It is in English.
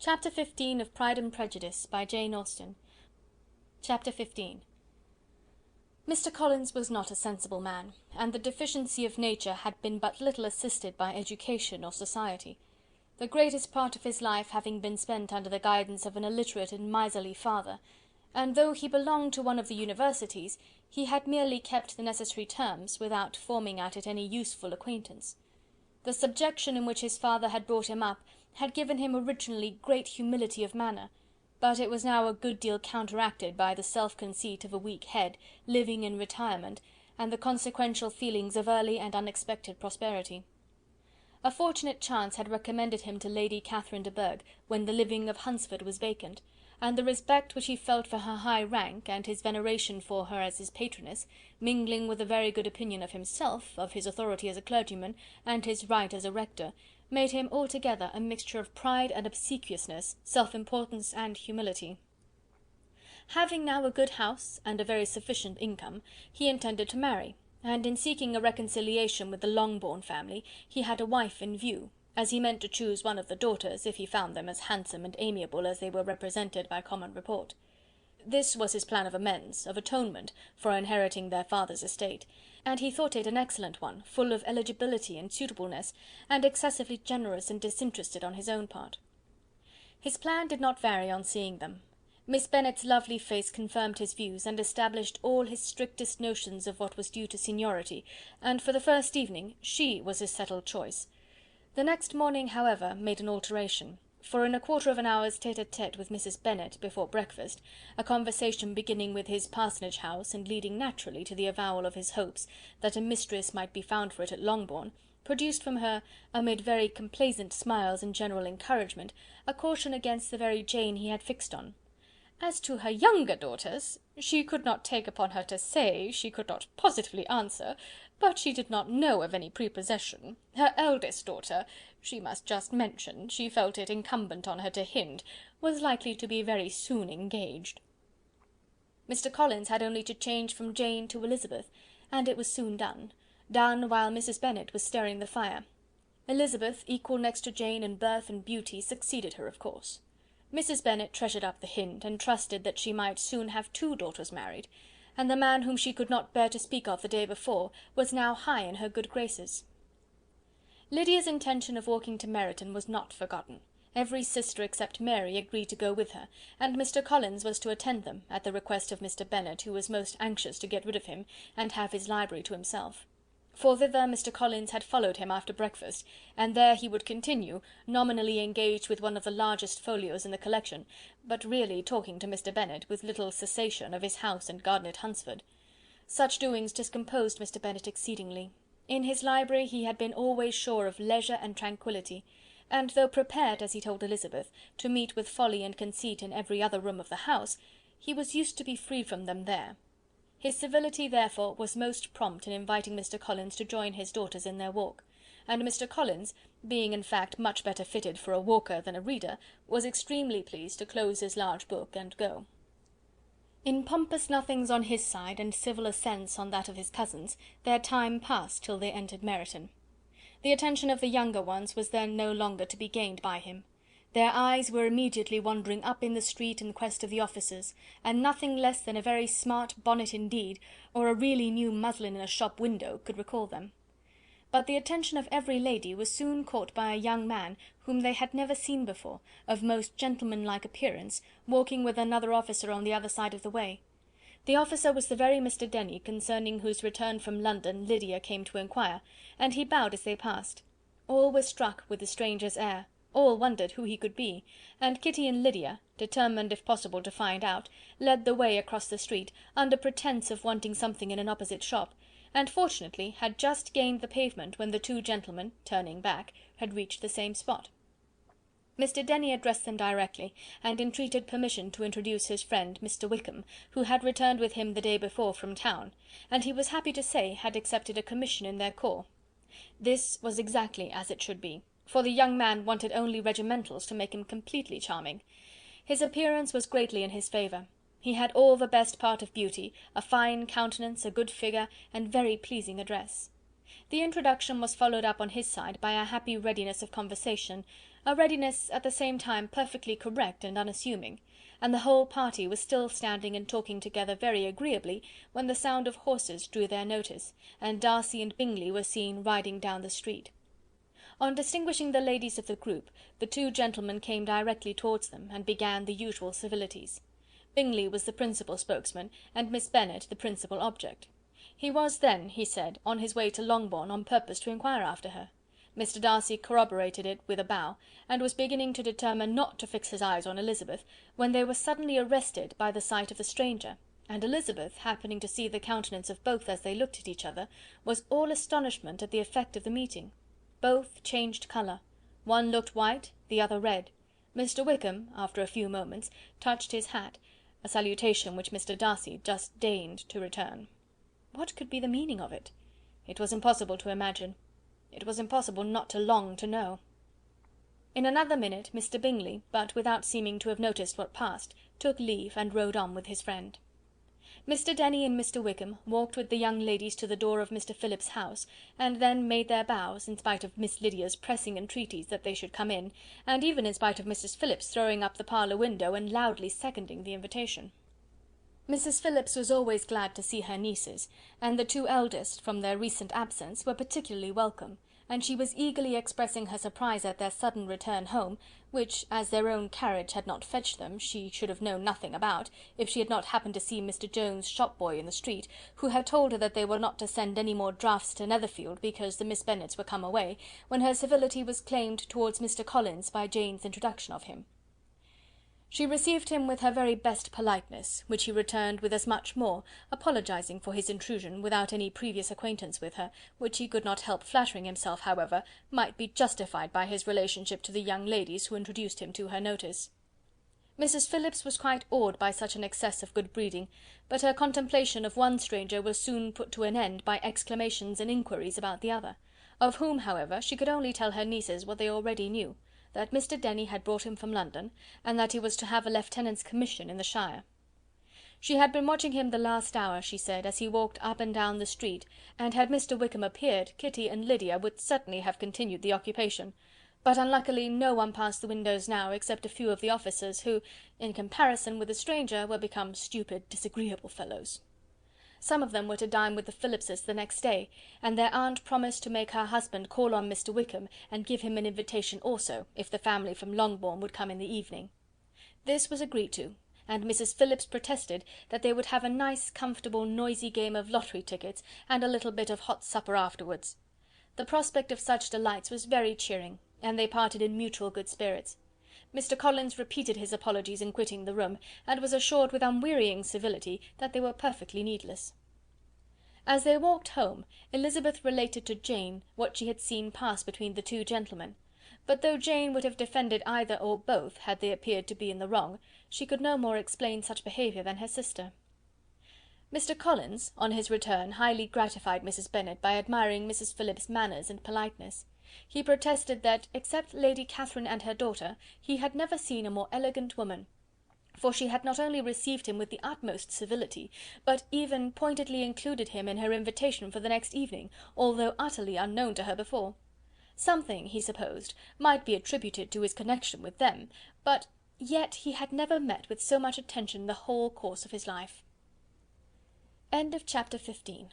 Chapter 15 of Pride and Prejudice, by Jane Austen. Chapter 15. Mr. Collins was not a sensible man, and the deficiency of nature had been but little assisted by education or society. The greatest part of his life having been spent under the guidance of an illiterate and miserly father, and though he belonged to one of the universities, he had merely kept the necessary terms, without forming at it any useful acquaintance. The subjection in which his father had brought him up had given him originally great humility of manner, but it was now a good deal counteracted by the self-conceit of a weak head, living in retirement, and the consequential feelings of early and unexpected prosperity. A fortunate chance had recommended him to Lady Catherine de Bourgh, when the living of Hunsford was vacant, and the respect which he felt for her high rank, and his veneration for her as his patroness, mingling with a very good opinion of himself, of his authority as a clergyman, and his right as a rector, made him altogether a mixture of pride and obsequiousness, self-importance and humility. Having now a good house and a very sufficient income, he intended to marry, and in seeking a reconciliation with the Longbourn family, he had a wife in view, as he meant to choose one of the daughters, if he found them as handsome and amiable as they were represented by common report. This was his plan of amends, of atonement, for inheriting their father's estate, and he thought it an excellent one, full of eligibility and suitableness, and excessively generous and disinterested on his own part. His plan did not vary on seeing them. Miss Bennet's lovely face confirmed his views, and established all his strictest notions of what was due to seniority, and for the first evening she was his settled choice. The next morning, however, made an alteration, for in a quarter of an hour's tete-a-tete with Mrs. Bennet before breakfast, a conversation beginning with his parsonage house, and leading naturally to the avowal of his hopes that a mistress might be found for it at Longbourn, produced from her, amid very complaisant smiles and general encouragement, a caution against the very Jane he had fixed on. As to her younger daughters, she could not take upon her to say, she could not positively answer, but she did not know of any prepossession. Her eldest daughter, she must just mention, she felt it incumbent on her to hint, was likely to be very soon engaged. Mr. Collins had only to change from Jane to Elizabeth, and it was soon done while Mrs. Bennet was stirring the fire. Elizabeth, equal next to Jane in birth and beauty, succeeded her of course. Mrs. Bennet treasured up the hint, and trusted that she might soon have 2 daughters married, and the man whom she could not bear to speak of the day before was now high in her good graces. Lydia's intention of walking to Meryton was not forgotten. Every sister except Mary agreed to go with her, and Mr. Collins was to attend them, at the request of Mr. Bennet, who was most anxious to get rid of him, and have his library to himself. For thither Mr. Collins had followed him after breakfast, and there he would continue, nominally engaged with one of the largest folios in the collection, but really talking to Mr. Bennet, with little cessation, of his house and garden at Hunsford. Such doings discomposed Mr. Bennet exceedingly. In his library he had been always sure of leisure and tranquillity, and though prepared, as he told Elizabeth, to meet with folly and conceit in every other room of the house, he was used to be free from them there. His civility, therefore, was most prompt in inviting Mr. Collins to join his daughters in their walk, and Mr. Collins, being in fact much better fitted for a walker than a reader, was extremely pleased to close his large book and go. In pompous nothings on his side, and civil assents on that of his cousins, their time passed till they entered Meryton. The attention of the younger ones was then no longer to be gained by him. Their eyes were immediately wandering up in the street in quest of the officers, and nothing less than a very smart bonnet indeed, or a really new muslin in a shop window, could recall them. But the attention of every lady was soon caught by a young man whom they had never seen before, of most gentlemanlike appearance, walking with another officer on the other side of the way. The officer was the very Mr. Denny concerning whose return from London Lydia came to inquire, and he bowed as they passed. All were struck with the stranger's air. All wondered who he could be, and Kitty and Lydia, determined if possible to find out, led the way across the street, under pretence of wanting something in an opposite shop, and fortunately had just gained the pavement when the 2 gentlemen, turning back, had reached the same spot. Mr. Denny addressed them directly, and entreated permission to introduce his friend Mr. Wickham, who had returned with him the day before from town, and he was happy to say had accepted a commission in their corps. This was exactly as it should be, for the young man wanted only regimentals to make him completely charming. His appearance was greatly in his favour. He had all the best part of beauty, a fine countenance, a good figure, and very pleasing address. The introduction was followed up on his side by a happy readiness of conversation, a readiness at the same time perfectly correct and unassuming, and the whole party was still standing and talking together very agreeably, when the sound of horses drew their notice, and Darcy and Bingley were seen riding down the street. On distinguishing the ladies of the group, the two gentlemen came directly towards them, and began the usual civilities. Bingley was the principal spokesman, and Miss Bennet the principal object. He was then, he said, on his way to Longbourn on purpose to inquire after her. Mr. Darcy corroborated it with a bow, and was beginning to determine not to fix his eyes on Elizabeth, when they were suddenly arrested by the sight of the stranger, and Elizabeth, happening to see the countenance of both as they looked at each other, was all astonishment at the effect of the meeting. Both changed colour. One looked white, the other red. Mr. Wickham, after a few moments, touched his hat, a salutation which Mr. Darcy just deigned to return. What could be the meaning of it? It was impossible to imagine. It was impossible not to long to know. In another minute Mr. Bingley, but without seeming to have noticed what passed, took leave and rode on with his friend. Mr. Denny and Mr. Wickham walked with the young ladies to the door of Mr. Phillips's house, and then made their bows, in spite of Miss Lydia's pressing entreaties that they should come in, and even in spite of Mrs. Phillips throwing up the parlour window and loudly seconding the invitation. Mrs. Phillips was always glad to see her nieces, and the two eldest, from their recent absence, were particularly welcome, and she was eagerly expressing her surprise at their sudden return home, which, as their own carriage had not fetched them, she should have known nothing about, if she had not happened to see Mr. Jones' shop-boy in the street, who had told her that they were not to send any more draughts to Netherfield, because the Miss Bennets were come away, when her civility was claimed towards Mr. Collins by Jane's introduction of him. She received him with her very best politeness, which he returned with as much more, apologizing for his intrusion without any previous acquaintance with her, which he could not help flattering himself, however, might be justified by his relationship to the young ladies who introduced him to her notice. Mrs. Phillips was quite awed by such an excess of good breeding, but her contemplation of one stranger was soon put to an end by exclamations and inquiries about the other, of whom, however, she could only tell her nieces what they already knew, that Mr. Denny had brought him from London, and that he was to have a lieutenant's commission in the shire. She had been watching him the last hour, she said, as he walked up and down the street, and had Mr. Wickham appeared, Kitty and Lydia would certainly have continued the occupation; but unluckily no one passed the windows now except a few of the officers, who, in comparison with the stranger, were become stupid, disagreeable fellows. Some of them were to dine with the Phillipses the next day, and their aunt promised to make her husband call on Mr. Wickham, and give him an invitation also, if the family from Longbourn would come in the evening. This was agreed to, and Mrs. Phillips protested that they would have a nice, comfortable, noisy game of lottery tickets, and a little bit of hot supper afterwards. The prospect of such delights was very cheering, and they parted in mutual good spirits. Mr. Collins repeated his apologies in quitting the room, and was assured with unwearying civility that they were perfectly needless. As they walked home, Elizabeth related to Jane what she had seen pass between the two gentlemen, but though Jane would have defended either or both had they appeared to be in the wrong, she could no more explain such behaviour than her sister. Mr. Collins, on his return, highly gratified Mrs. Bennet by admiring Mrs. Phillips's manners and politeness. He protested that, except Lady Catherine and her daughter, he had never seen a more elegant woman, for she had not only received him with the utmost civility, but even pointedly included him in her invitation for the next evening, although utterly unknown to her before. Something, he supposed, might be attributed to his connection with them, but yet he had never met with so much attention in the whole course of his life. Chapter 15.